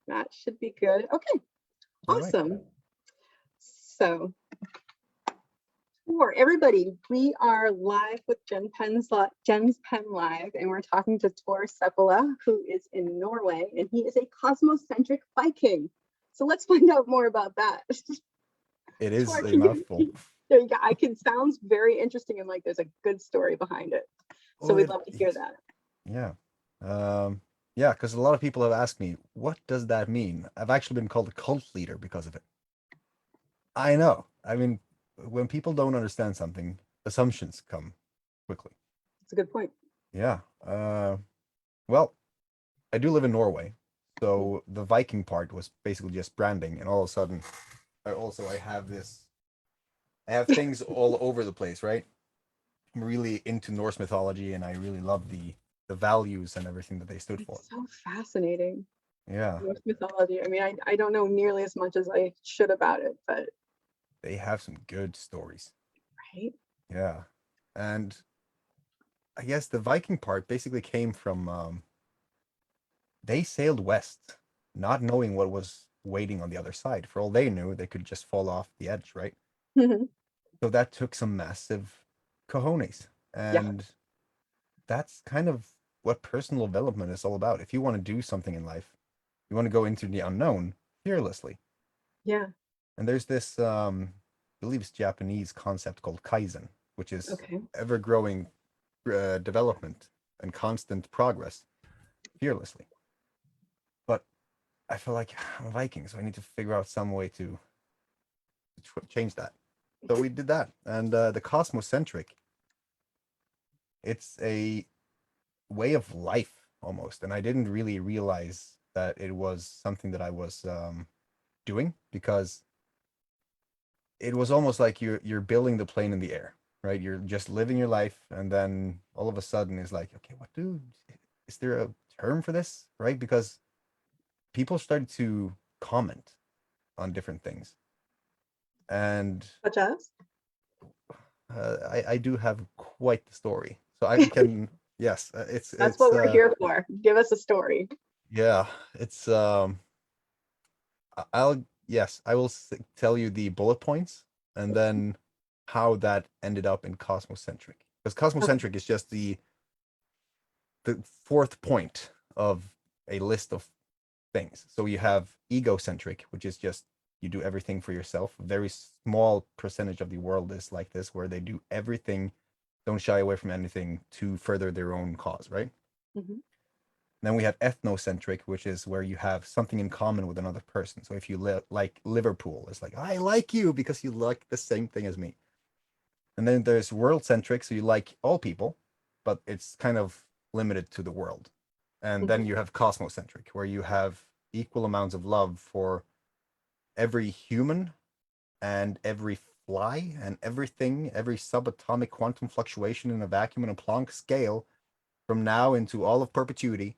That should be good. Okay, awesome. Right. So for everybody, we are live with Jen's Pen Live, and we're talking to Tor Seppola, who is in Norway, and he is a Cosmocentric Viking. So let's find out more about that. It is Tor, a mouthful. There you go. Sounds very interesting, and like there's a good story behind it. So we'd love to hear that. Yeah. Yeah, because a lot of people have asked me, what does that mean? I've actually been called a cult leader because of it. I know. I mean, when people don't understand something, assumptions come quickly. That's a good point. Yeah. Well, I do live in Norway, so the Viking part was basically just branding, and all of a sudden, I have things all over the place, right? I'm really into Norse mythology, and I really love the values and everything that they stood for. So fascinating. Yeah. Norse mythology. I mean, I don't know nearly as much as I should about it, but they have some good stories. Right? Yeah. And I guess the Viking part basically came from they sailed west, not knowing what was waiting on the other side. For all they knew, they could just fall off the edge, right? Mm-hmm. So that took some massive cojones. And that's kind of what personal development is all about. If you want to do something in life, you want to go into the unknown fearlessly. Yeah. And there's this I believe it's Japanese concept called kaizen, which is ever growing development and constant progress fearlessly. But I feel like I'm a Viking, so I need to figure out some way to change that. So we did that. And the Cosmocentric, it's a way of life almost. And I didn't really realize that it was something that I was doing, because it was almost like you're building the plane in the air, right? You're just living your life, and then all of a sudden it's like, okay, is there a term for this, right? Because people started to comment on different things, and such as I do have quite the story, so I can yes, that's what we're here for. Give us a story. Yeah, it's I will tell you the bullet points, and then how that ended up in Cosmocentric. Because Cosmocentric is just the fourth point of a list of things. So you have egocentric, which is just you do everything for yourself. A very small percentage of the world is like this, where they do everything, don't shy away from anything to further their own cause, right? Mm-hmm. Then we have ethnocentric, which is where you have something in common with another person. So if you like Liverpool, it's like, I like you because you like the same thing as me. And then there's world-centric, so you like all people, but it's kind of limited to the world. And then you have cosmocentric, where you have equal amounts of love for every human and every fly and everything, every subatomic quantum fluctuation in a vacuum and a Planck scale from now into all of perpetuity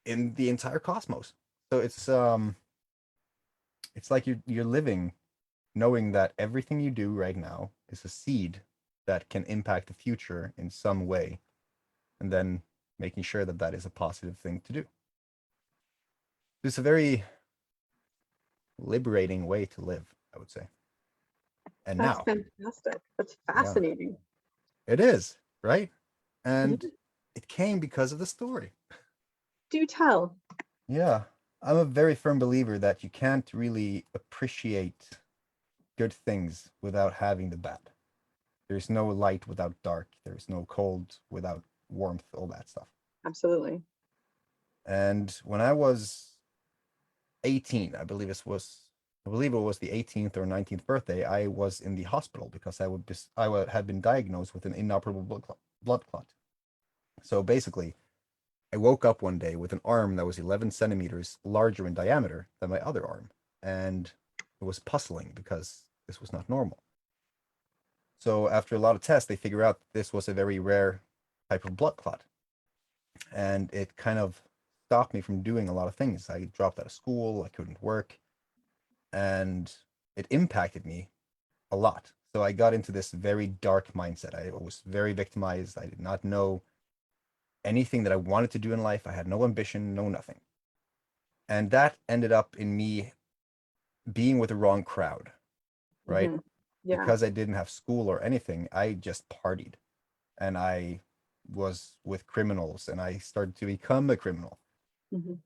in the entire cosmos. So it's like you're living knowing that everything you do right now is a seed that can impact the future in some way, and then making sure that that is a positive thing to do. It's a very liberating way to live, I would say. And that's now, fantastic. That's fascinating. Yeah, it is, right? And it came because of the story. Do tell. Yeah, I'm a very firm believer that you can't really appreciate good things without having the bad. There's no light without dark. There's no cold without warmth, all that stuff. Absolutely. And when I was 18, I believe it was the 18th or 19th birthday, I was in the hospital because had been diagnosed with an inoperable blood clot. So basically, I woke up one day with an arm that was 11 centimeters larger in diameter than my other arm, and it was puzzling because this was not normal. So after a lot of tests, they figure out this was a very rare type of blood clot, and it kind of stopped me from doing a lot of things. I dropped out of school, I couldn't work, and it impacted me a lot. So I got into this very dark mindset. I was very victimized. I did not know anything that I wanted to do in life. I had no ambition, no nothing. And that ended up in me being with the wrong crowd, right? Mhm. Yeah. Because I didn't have school or anything, I just partied and I was with criminals and I started to become a criminal. Mhm.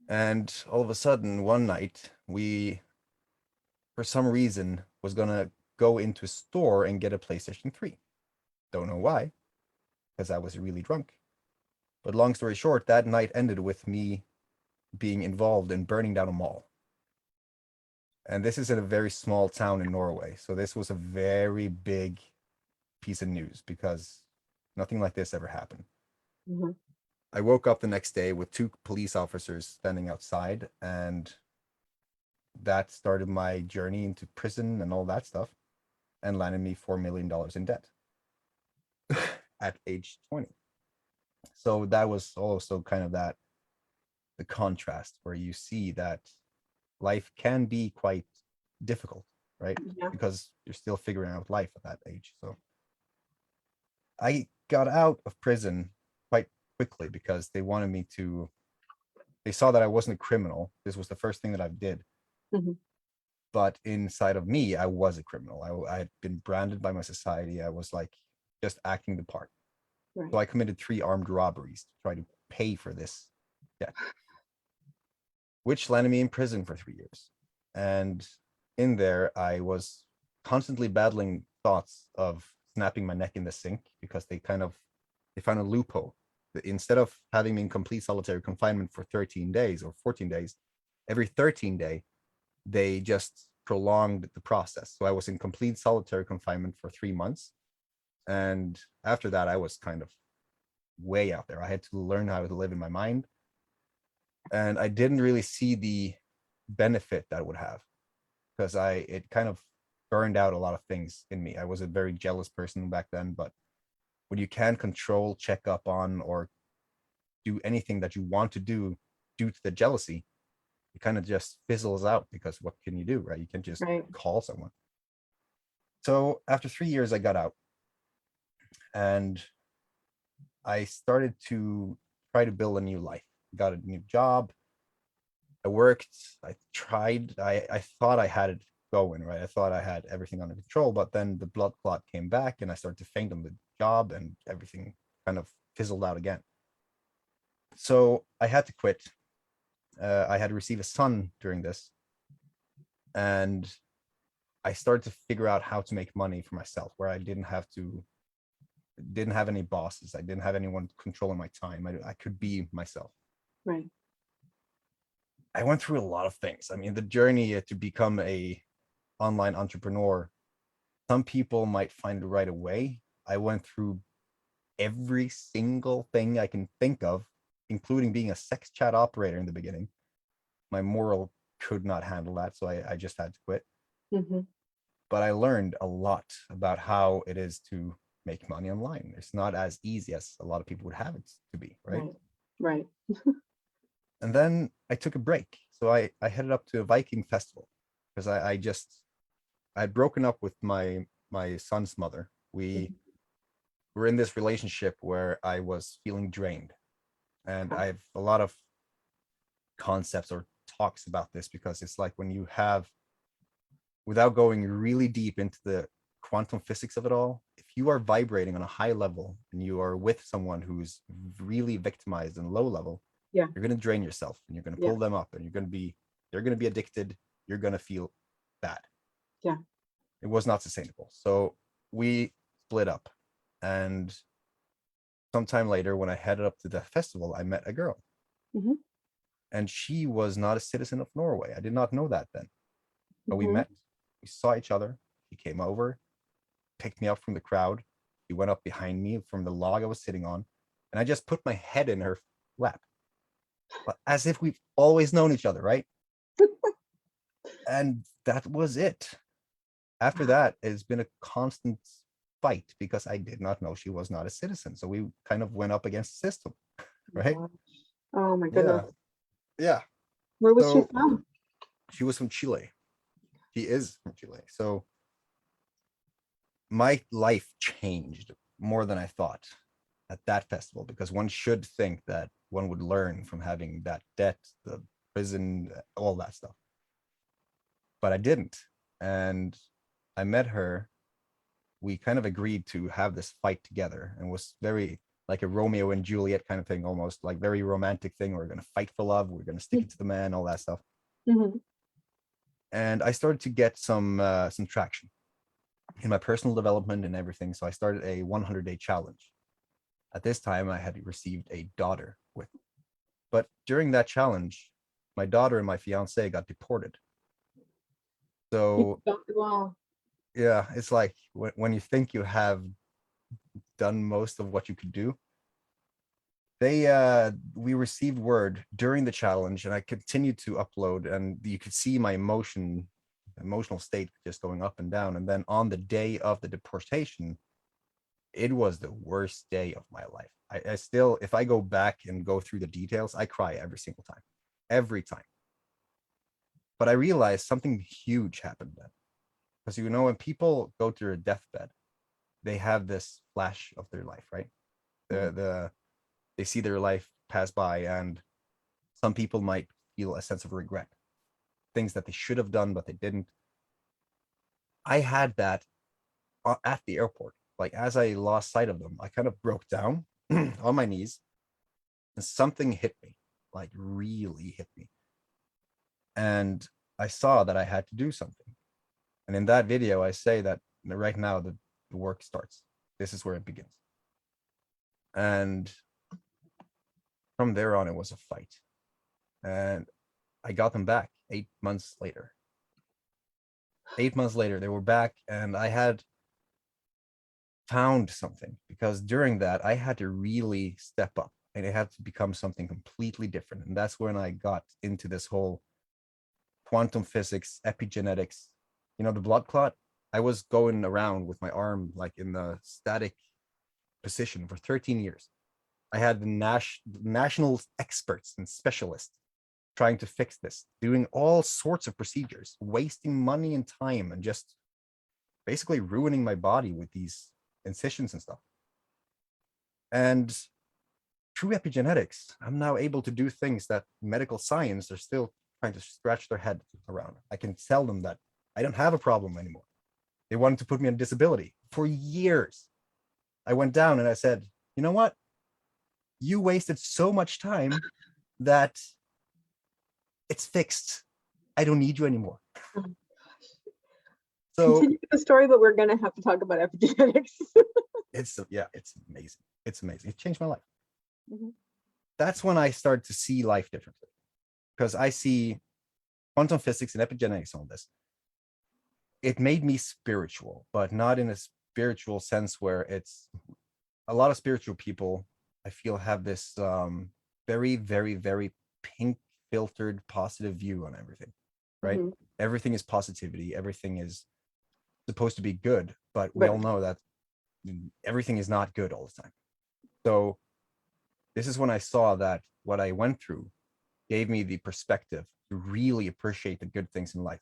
And all of a sudden, one night, for some reason, was gonna go into a store and get a PlayStation 3. Don't know why, because I was really drunk. But long story short, that night ended with me being involved in burning down a mall. And this is in a very small town in Norway. So this was a very big piece of news because nothing like this ever happened. Mhm. I woke up the next day with 2 police officers standing outside, and that started my journey into prison and all that stuff and landed me $4 million in debt at age 20. So that was also kind of the contrast where you see that life can be quite difficult, right? Yeah. Because you're still figuring out life at that age. So I got out of prison quite quickly because they saw that I wasn't a criminal. This was the first thing that I did. Mhm. But inside of me, I was a criminal. I had been branded by my society. I was like just acting the part. Right. So I committed 3 armed robberies to try to pay for this debt, which landed me in prison for 3 years. And in there, I was constantly battling thoughts of snapping my neck in the sink because they found a loophole. Instead of having me in complete solitary confinement for 13 days or 14 days, every 13 day, they just prolonged the process. So I was in complete solitary confinement for 3 months. And after that, I was kind of way out there. I had to learn how to live in my mind. And I didn't really see the benefit that would have because it kind of burned out a lot of things in me. I was a very jealous person back then, but when you can't control, check up on, or do anything that you want to do due to the jealousy, it kind of just fizzles out because what can you do, right? You can just Right. call someone. So after 3 years, I got out and I started to try to build a new life. Got a new job. I worked. I tried. I thought I had it going, right? I thought I had everything under control, but then the blood clot came back and I started to faint on the job and everything kind of fizzled out again. So I had to quit. I had received a son during this, and I started to figure out how to make money for myself, where I didn't have any bosses. I didn't have anyone controlling my time. I could be myself. Right. I went through a lot of things. I mean, the journey to become a online entrepreneur, some people might find it right away. I went through every single thing I can think of, including being a sex chat operator in the beginning. My moral could not handle that, so I just had to quit. Mhm. But I learned a lot about how it is to make money online. It's not as easy as a lot of people would have it to be, right? Right. Right. And then I took a break. So I headed up to a Viking festival because I had broken up with my son's mother. We Mhm. were in this relationship where I was feeling drained. And Okay. I have a lot of concepts or talks about this because it's like when you have, without going really deep into the quantum physics of it all, if you are vibrating on a high level and you are with someone who's really victimized and low level, Yeah. you're going to drain yourself and you're going to Yeah. pull them up and they're going to be addicted. You're going to feel bad. Yeah. It was not sustainable. So we split up. And sometime later, when I headed up to the festival, I met a girl. Mhm. And she was not a citizen of Norway. I did not know that then. But we Mhm. met, we saw each other. She came over, picked me up from the crowd. She went up behind me from the log I was sitting on, and I just put my head in her lap, but as if we've always known each other, right? And that was it. After that, it's been a constant fight because I did not know she was not a citizen. So we kind of went up against the system, right? Gosh. Oh my Yeah. goodness. Yeah. Where was she So from? she was from Chile. She is from Chile. So my life changed more than I thought at that festival because one should think that one would learn from having that debt, the prison, all that stuff. But I didn't. And I met her. We kind of agreed to have this fight together, and was very like a Romeo and Juliet kind of thing, almost like very romantic thing. We're going to fight for love. We're going to stick it to the man, all that stuff. Mm-hmm. And I started to get some traction in my personal development and everything. So I started a 100-day challenge. At this time, I had received a daughter with me. But during that challenge, my daughter and my fiance got deported. So Wow. yeah, it's like when you think you have done most of what you could do, we received word during the challenge, and I continued to upload, and you could see my emotional state just going up and down. And then on the day of the deportation, it was the worst day of my life. I still, if I go back and go through the details, I cry every single time, every time. But I realized something huge happened then. Because, you know, when people go to their deathbed, they have this flash of their life, right? They see their life pass by, and some people might feel a sense of regret, things that they should have done, but they didn't. I had that at the airport. Like, as I lost sight of them, I kind of broke down on my knees, and something hit me, like really hit me. And I saw that I had to do something. And in that video, I say that right now the work starts. This is where it begins. And from there on, it was a fight. And I got them back 8 months later. 8 months later, they were back, and I had found something, because during that, I had to really step up, and it had to become something completely different. And that's when I got into this whole quantum physics, epigenetics, you know, the blood clot. I was going around with my arm like in the static position for 13 years. I had the national experts and specialists trying to fix this, doing all sorts of procedures, wasting money and time, and just basically ruining my body with these incisions and stuff. And through epigenetics, I'm now able to do things that medical science are still trying to scratch their head around. I can tell them that I don't have a problem anymore. They wanted to put me on disability for years. I went down and I said, you know what? You wasted so much time that it's fixed. I don't need you anymore. So continue the story, but we're gonna have to talk about epigenetics. it's amazing. It's amazing. It changed my life. Mm-hmm. That's when I started to see life differently, because I see quantum physics and epigenetics on this. It made me spiritual, but not in a spiritual sense where it's a lot of spiritual people, I feel, have this very, very, very pink filtered positive view on everything, right? Mm-hmm. Everything is positivity. Everything is supposed to be good, but we all know that everything is not good all the time. So this is when I saw that what I went through gave me the perspective to really appreciate the good things in life.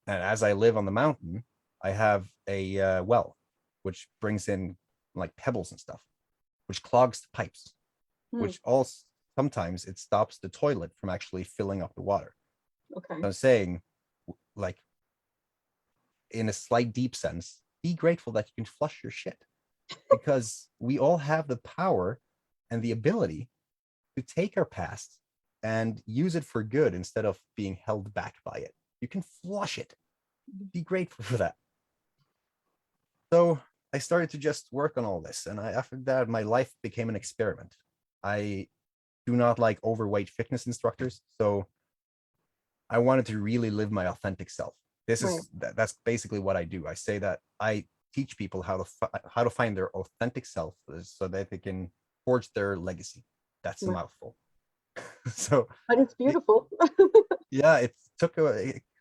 And as I live on the mountain, I have a well, which brings in like pebbles and stuff, which clogs the pipes, which also sometimes it stops the toilet from actually filling up the water. Okay. So I'm saying, like, in a slight deep sense, be grateful that you can flush your shit, because we all have the power and the ability to take our past and use it for good instead of being held back by it. You can flush it. Be grateful for that. So I started to just work on all this, and after that, my life became an experiment. I do not like overweight fitness instructors, so I wanted to really live my authentic self. That's basically what I do. I say that I teach people how to find their authentic self so that they can forge their legacy. That's a mouthful. So, but it's beautiful. Yeah, it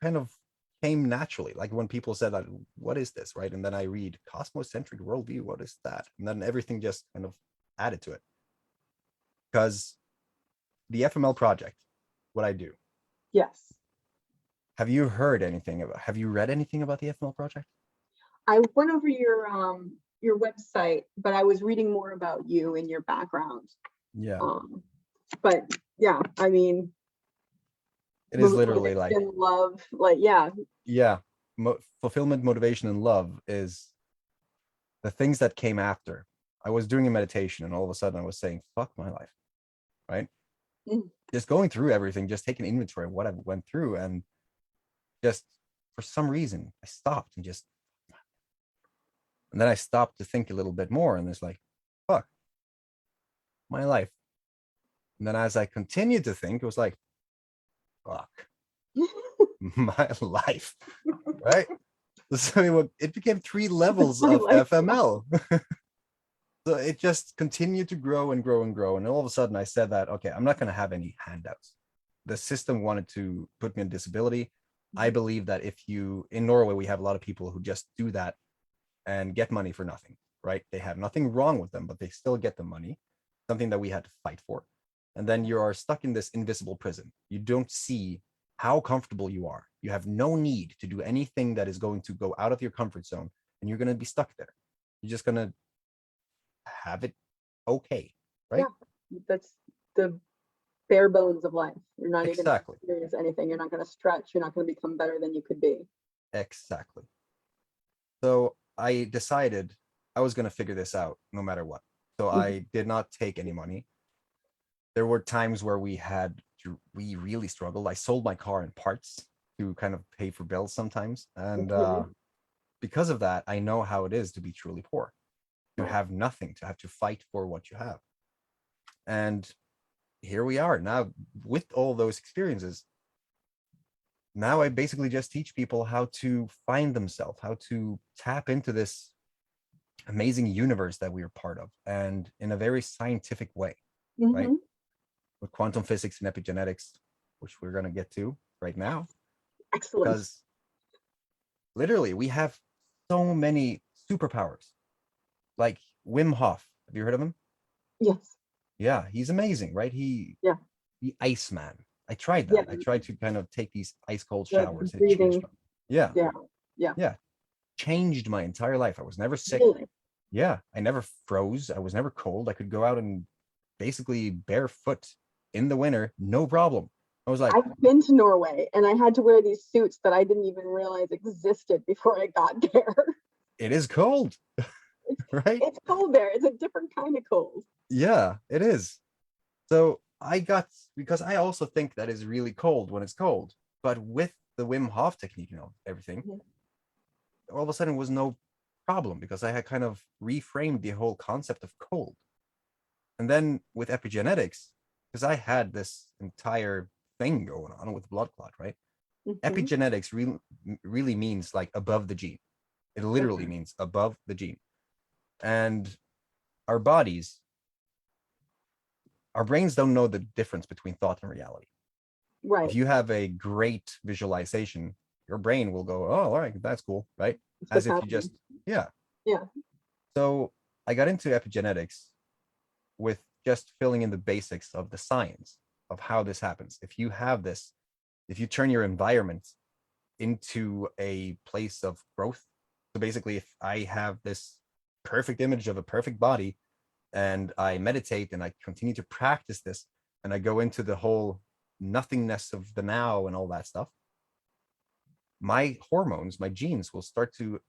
kind of came naturally. Like when people said that, what is this, right? And then I read Cosmocentric worldview. What is that? And then everything just kind of added to it. Because the FML project, what I do. Yes. Have you read anything about the FML project? I went over your website, but I was reading more about you and your background. Yeah. But yeah, I mean, It is literally like, motivation, love, like, yeah. yeah, fulfillment, motivation, and love is the things that came after. I was doing a meditation, and all of a sudden I was saying, fuck my life, right? Mm. Just going through everything, just taking inventory of what I went through, and just for some reason I stopped and then I stopped to think a little bit more, and it's like, fuck my life. And then as I continued to think, it was like, fuck my life, right? So it became 3 levels My of life. FML. So it just continued to grow and grow and grow. And all of a sudden I said that, okay, I'm not going to have any handouts. The system wanted to put me on disability. I believe that in Norway, we have a lot of people who just do that and get money for nothing, right? They have nothing wrong with them, but they still get the money, something that we had to fight for. And then you are stuck in this invisible prison. You don't see how comfortable you are. You have no need to do anything that is going to go out of your comfort zone, and you're going to be stuck there. You're just going to have it okay, right? Yeah, that's the bare bones of life. You're not even going to Exactly. experience anything. You're not going to stretch. You're not going to become better than you could be. Exactly. So I decided I was going to figure this out no matter what. So I did not take any money. There were times where we really struggled. I sold my car in parts to kind of pay for bills sometimes. And because of that, I know how it is to be truly poor, to have nothing, to have to fight for what you have. And here we are now with all those experiences. Now I basically just teach people how to find themselves, how to tap into this amazing universe that we are part of, and in a very scientific way, right? With quantum physics and epigenetics, which we're going to get to right now. Excellent. Because literally we have so many superpowers. Like Wim Hof. Have you heard of him? Yes. Yeah, he's amazing, right? The Iceman. I tried that. I tried to kind of take these ice cold showers. The breathing. Yeah. Yeah. Changed my entire life. I was never sick. Really? Yeah. I never froze. I was never cold. I could go out and basically barefoot in the winter, no problem. I was like, I've been to Norway and I had to wear these suits that I didn't even realize existed before I got there. It is cold, right? It's cold there. It's a different kind of cold. Yeah, it is. So because I also think that is really cold when it's cold, but with the Wim Hof technique, everything, all of a sudden it was no problem because I had kind of reframed the whole concept of cold. And then with epigenetics, because I had this entire thing going on with blood clot, right? Epigenetics really means like above the gene. It literally means above the gene. And our brains don't know the difference between thought and reality. Right. If you have a great visualization, your brain will go, oh, all right, that's cool, right? As if you just, yeah. So I got into epigenetics with just filling in the basics of the science of how this happens. If you turn your environment into a place of growth. So basically, if I have this perfect image of a perfect body and I meditate and I continue to practice this and I go into the whole nothingness of the now and all that stuff, my hormones, my genes will start to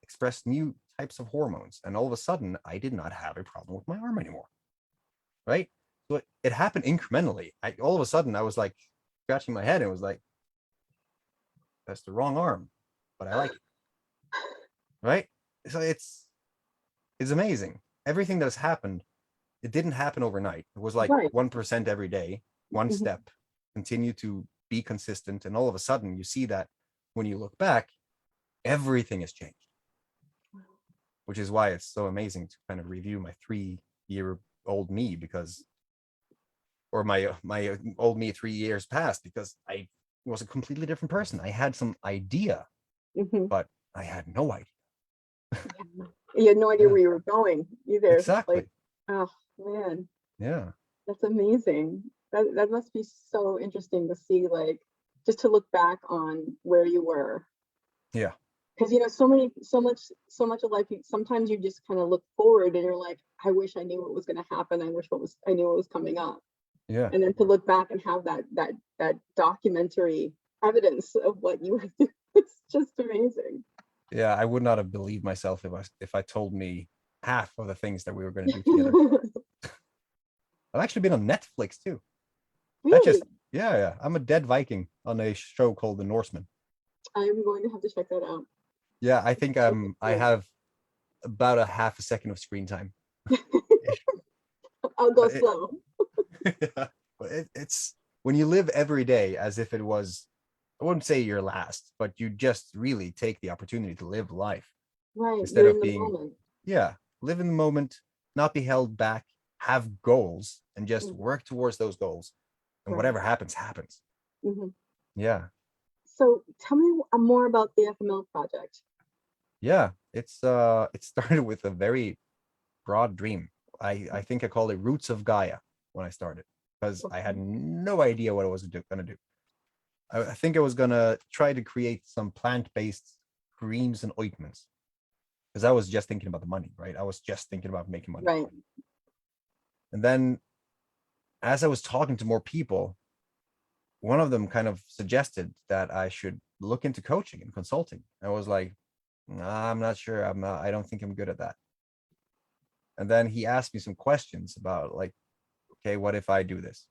express new types of hormones. And all of a sudden, I did not have a problem with my arm anymore. Right? So it happened incrementally. All of a sudden, I was like scratching my head and was like, that's the wrong arm, but I like it. Right? So it's amazing. Everything that has happened, it didn't happen overnight. It was like 1% every day, one step, continue to be consistent. And all of a sudden you see that when you look back, everything has changed, which is why it's so amazing to kind of review my 3-year-old me or my old me 3 years past, because I was a completely different person. I had some idea, but I had no idea. You had no idea where you were going either. Exactly. Like, oh man. Yeah. That's amazing. That must be so interesting to see, like, just to look back on where you were. Yeah. Because so much of life, sometimes you just kind of look forward and you're like, I wish I knew what was going to happen. I knew what was coming up. Yeah. And then to look back and have that documentary evidence of what you were doing, it's just amazing. Yeah, I would not have believed myself if I told me half of the things that we were going to do together. I've actually been on Netflix too. That Really? just yeah. I'm a dead Viking on a show called The Norseman. I'm going to have to check that out. Yeah, I think I have about a half a second of screen time. I'll go But it, slow. yeah, but it's when you live every day as if it was, I wouldn't say your last, but you just really take the opportunity to live life Right. instead You're of in the being, moment. yeah, live in the moment, not be held back, have goals, and just Mhm. work towards those goals. And Right. whatever happens, happens. Hmm. Yeah. So tell me more about the FML project. Yeah. It started with a very broad dream. I think I called it Roots of Gaia when I started because I had Okay. no idea what I was going to do. I think I was going to try to create some plant-based creams and ointments because I was just thinking about the money, right? I was just thinking about making money. Right. And then as I was talking to more people, one of them kind of suggested that I should look into coaching and consulting. I was like, nah, I'm not sure. I don't think I'm good at that. And then he asked me some questions about like, okay, what if I do this?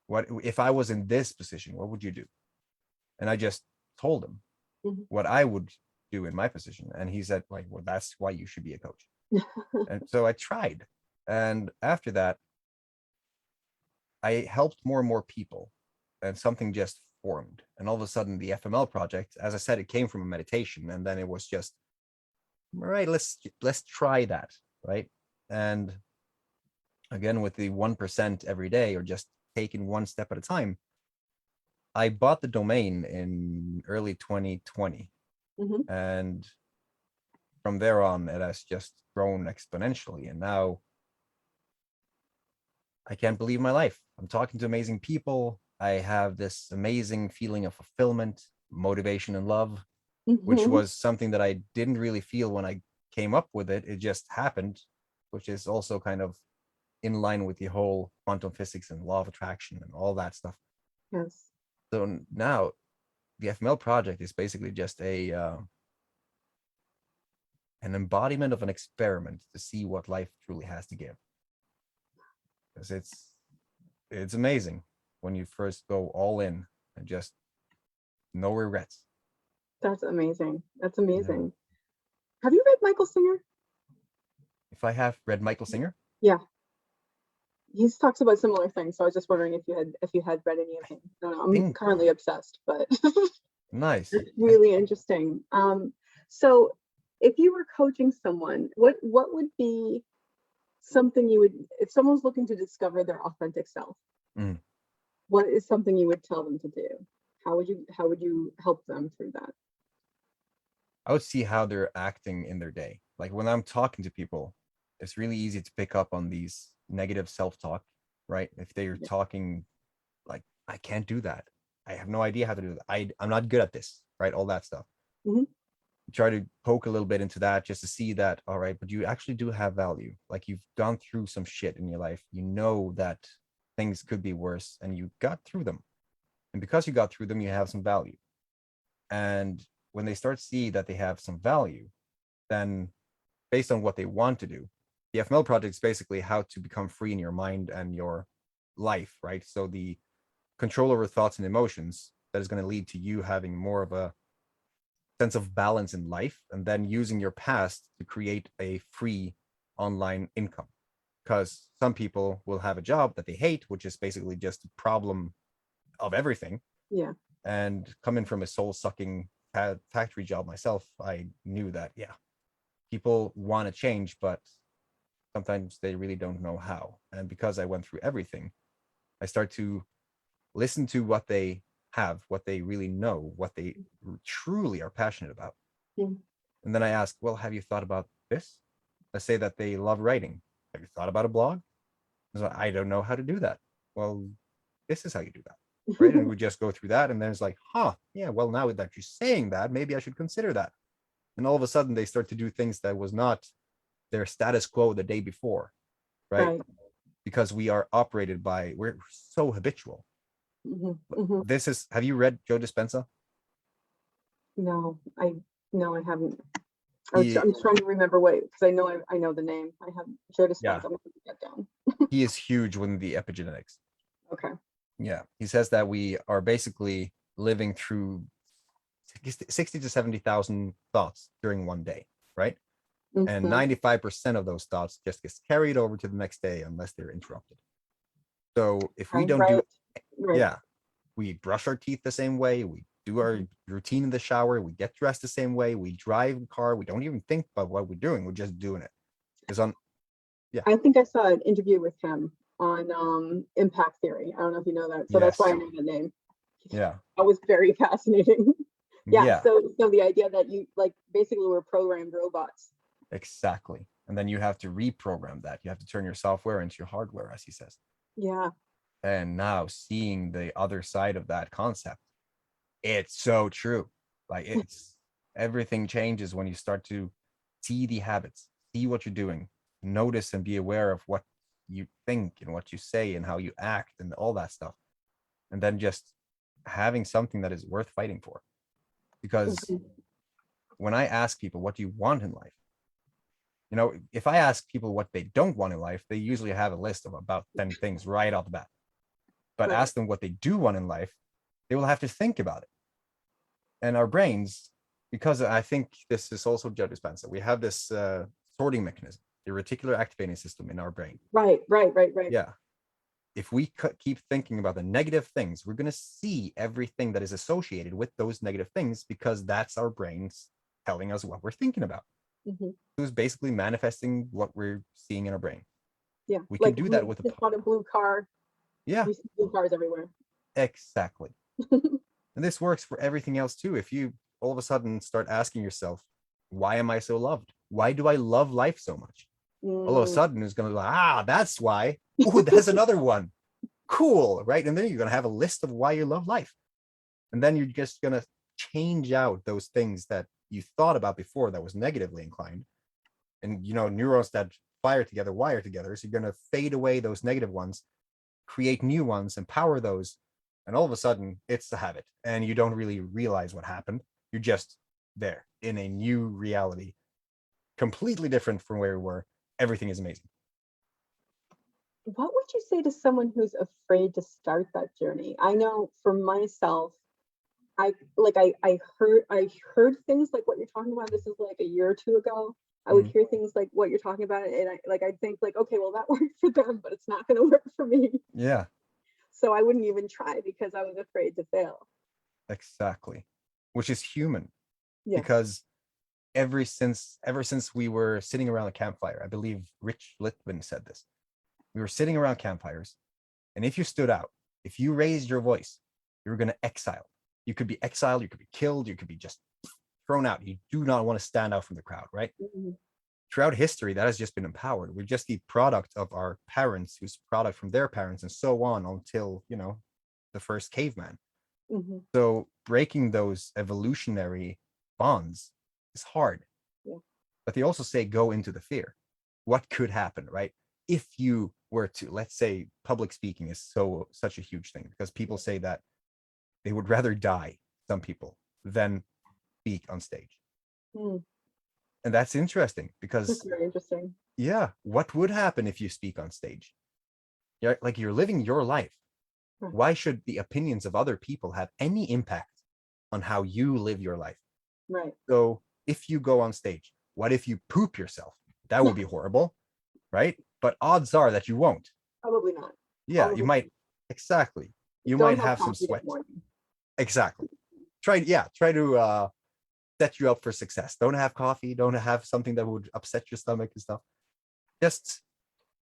What if I was in this position? What would you do? And I just told him Mhm. what I would do in my position. And he said, like, well, that's why you should be a coach. And so I tried. And after that, I helped more and more people, and something just formed. And all of a sudden, the FML project, as I said, it came from a meditation, and then it was just, all right, let's try that, right? And again, with the 1% every day, or just taking one step at a time, I bought the domain in early 2020, Hmm. and from there on, it has just grown exponentially. And now I can't believe my life. I'm talking to amazing people. I have this amazing feeling of fulfillment, motivation, and love, which Hmm. was something that I didn't really feel when I came up with it. It just happened, which is also kind of in line with the whole quantum physics and law of attraction and all that stuff. Yes. So now the FML project is basically just an embodiment of an experiment to see what life truly has to give. Because it's amazing when you first go all in and just no regrets. That's amazing. That's Yeah. amazing. Have you read Michael Singer? If I have read Michael Singer, Yeah. He talks about similar things. So I was just wondering if you had read any of him. I don't know. I'm think currently obsessed, but nice. it's really interesting. So if you were coaching someone, what would be something you would, if someone's looking to discover their authentic self, Mm. what is something you would tell them to do? How would you help them through that? I would see how they're acting in their day. Like when I'm talking to people, it's really easy to pick up on these negative self-talk, right? If they're Yeah. talking like, I can't do that. I have no idea how to do that. I'm not good at this, right? All that stuff. Hmm. Try to poke a little bit into that just to see that, all right, but you actually do have value. Like you've gone through some shit in your life. You know that things could be worse and you got through them. And because you got through them, you have some value. And when they start to see that they have some value, then based on what they want to do, the FML project is basically how to become free in your mind and your life, right? So the control over thoughts and emotions that is going to lead to you having more of a sense of balance in life, and then using your past to create a free online income. Because some people will have a job that they hate, which is basically just a problem of everything. Yeah. And coming from a soul sucking factory job myself, I knew that, yeah, people want to change, but sometimes they really don't know how. And because I went through everything, I start to listen to what they have, what they really know, what they truly are passionate about. Mm. And then I ask, well, have you thought about this? Let's say that they love writing. Have you thought about a blog? So I don't know how to do that. Well, this is how you do that. Right. And we just go through that. And then it's like, huh, yeah, well, now that you're saying that, maybe I should consider that. And all of a sudden they start to do things that was not their status quo the day before. Right. Right. because we are operated by, we're so habitual. This is, have you read Joe Dispenza? No, I haven't. He, I'm trying to remember what, because I know the name. I have Joe Dispenza. Yeah. I'm going to get down. he is huge within the epigenetics. Okay. Yeah, he says that we are basically living through 60 to 70,000 thoughts during one day, right? And 95% of those thoughts just gets carried over to the next day unless they're interrupted. So if we don't do, yeah, we brush our teeth the same way, we do our routine in the shower, we get dressed the same way, we drive a car, we don't even think about what we're doing, we're just doing it. I think I saw an interview with him on impact theory. I don't know if you know that. So that's why I know the name. Yeah. That was very fascinating. Yeah. So the idea that you like basically we're programmed robots. Exactly. And then you have to reprogram that. You have to turn your software into your hardware, as he says. Yeah. And now seeing the other side of that concept, it's so true. Like it's everything changes when you start to see the habits, see what you're doing, notice and be aware of what you think and what you say and how you act and all that stuff. And then just having something that is worth fighting for. Because when I ask people, what do you want in life? You know, if I ask people what they don't want in life, they usually have a list of about 10 things right off the bat. But ask them what they do want in life, they will have to think about it. And our brains, because I think this is also Joe Dispenza, we have this sorting mechanism, the reticular activating system in our brain. Right. Yeah. If we keep thinking about the negative things, we're going to see everything that is associated with those negative things because that's our brains telling us what we're thinking about. Who's basically manifesting what we're seeing in our brain. Yeah. We can do that with a blue car. Yeah. We see blue cars everywhere. Exactly. And this works for everything else too. If you all of a sudden start asking yourself, why am I so loved? Why do I love life so much? All of a sudden it's going to be like, that's why. Oh, that's another one. Cool, right? And then you're going to have a list of why you love life. And then you're just going to change out those things that you thought about before that was negatively inclined. And, you know, neurons that fire together, wire together. So you're going to fade away those negative ones, create new ones, empower those. And all of a sudden it's the habit. And you don't really realize what happened. You're just there in a new reality, completely different from where we were. Everything is amazing. What would you say to someone who's afraid to start that journey? I know for myself, I heard things like what you're talking about. This is like a year or two ago. I would hear things like what you're talking about, and I'd think like, okay, well that worked for them, but it's not going to work for me. Yeah. So I wouldn't even try because I was afraid to fail. Exactly, which is human. Yes. Because ever since we were sitting around a campfire, I believe Rich Litvin said this. We were sitting around campfires, and if you stood out, if you raised your voice, you were going to exile. You could be exiled, you could be killed, you could be just thrown out. You do not want to stand out from the crowd, right? Throughout history, that has just been empowered. We're just the product of our parents, who's product from their parents, and so on until, you know, the first caveman. So breaking those evolutionary bonds is hard. But they also say go into the fear. What could happen, right? If you were to, let's say, public speaking is such a huge thing because people say that they would rather die, some people, than speak on stage. And that's interesting because that's very interesting. Yeah, what would happen if you speak on stage? You're like, you're living your life. Why should the opinions of other people have any impact on how you live your life? Right. So if you go on stage, what if you poop yourself? That would be horrible, right? But odds are that you won't. Probably not. Yeah, you might. Exactly. You might have some sweat. Exactly. Try to set you up for success. Don't have coffee. Don't have something that would upset your stomach and stuff. Just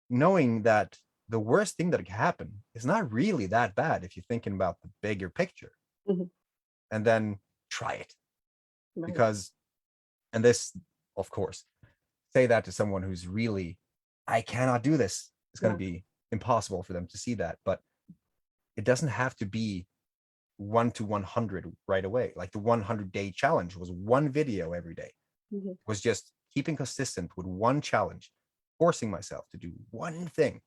knowing that the worst thing that could happen is not really that bad if you're thinking about the bigger picture. And then try it. Because, and this, of course, say that to someone who's really, I cannot do this. It's going to be impossible for them to see that. But it doesn't have to be 1 to 100 right away. Like the 100-day challenge was one video every day. It was just keeping consistent with one challenge, forcing myself to do one thing.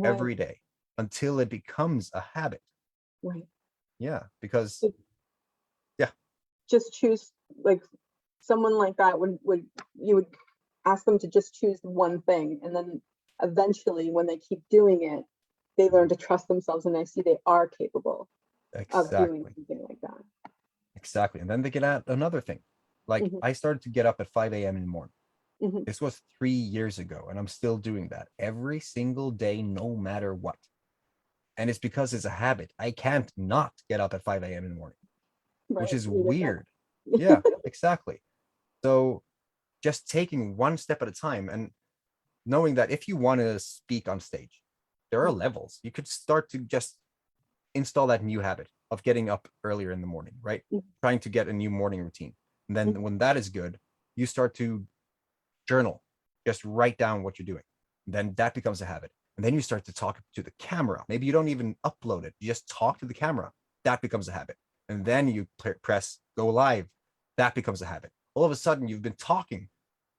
every day until it becomes a habit. Right. Yeah, because So just choose, like, someone like that would you would ask them to just choose one thing, and then eventually when they keep doing it, they learn to trust themselves and they see they are capable of doing exactly, something like that. exactly. And then they get at another thing. Like I started to get up at 5 a.m. in the morning. This was 3 years ago, and I'm still doing that every single day, no matter what. And it's because it's a habit. I can't not get up at 5 a.m. in the morning, which is weird. Yeah, exactly. So just taking one step at a time and knowing that if you want to speak on stage, there are levels. You could start to just install that new habit of getting up earlier in the morning, right? Trying to get a new morning routine. And then when that is good, you start to journal, just write down what you're doing. And then that becomes a habit. And then you start to talk to the camera. Maybe you don't even upload it. You just talk to the camera. That becomes a habit. And then you press go live. That becomes a habit. All of a sudden, you've been talking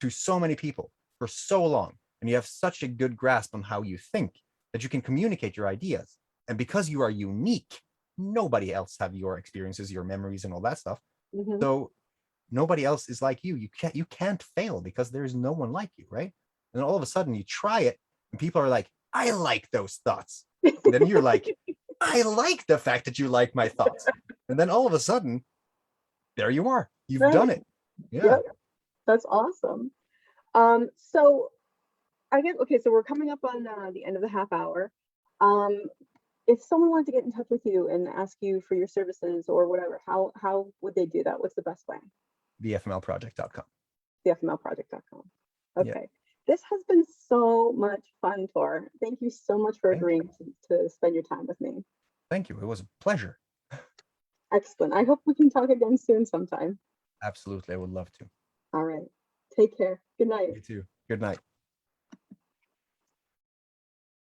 to so many people for so long, and you have such a good grasp on how you think that you can communicate your ideas. And because you are unique, nobody else have your experiences, your memories, and all that stuff. So nobody else is like you. You can't fail because there's no one like you, right? And all of a sudden you try it, and people are like, I like those thoughts. And then you're like, I like the fact that you like my thoughts. And then all of a sudden, there you are. You've done it. Yeah. Yep. That's awesome. So I guess, okay, so we're coming up on the end of the half hour. If someone wanted to get in touch with you and ask you for your services or whatever, how would they do that? What's the best way? The FMLproject.com. The FMLproject.com. Okay. Yeah. This has been so much fun, Tor. Thank you so much for agreeing to spend your time with me. Thank you. It was a pleasure. Excellent. I hope we can talk again soon sometime. Absolutely. I would love to. All right. Take care. Good night. You too. Good night.